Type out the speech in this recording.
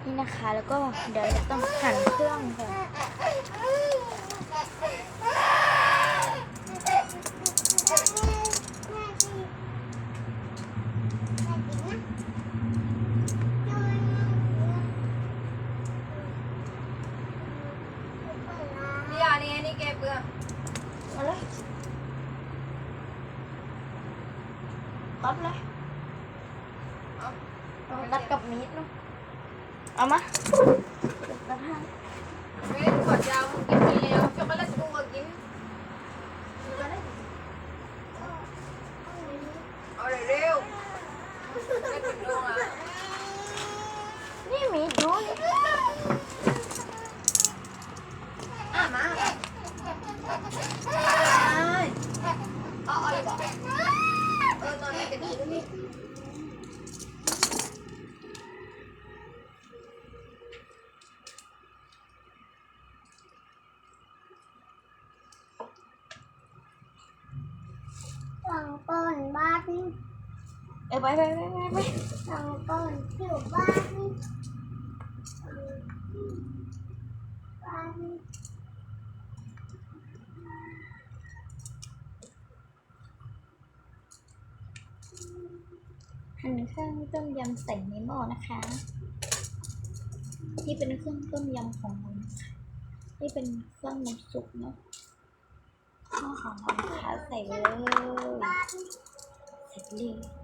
นี่นะคะแล้วก็เดี๋ยวจะต้องหั่นเครื่องก่อนนี่แกเบื่อมาเลยตัดเลยเอาตัดกับมีดเนาะเอามาตัดให้ เว้ยขอดยาวกินไปแล้วช็อกโกแลตกูก็กินเอาเร็วไม่ถึงโลอ่ะ นี่มีดดูนี่ มาเอาเลยบอกนอนในกระดิ่งนี่สั่งก่อนบ้าน ไปสั่งก่อนอยู่บ้านบ้าน หั่นเครื่องต้มยำใส่ในหม้อนะคะนี่เป็นเครื่องต้มยำของเรานะคะนี่เป็นเครื่องน้ำซุปเนาะหม้อของเรานะคะใส่ไปเลยเสร็จเลย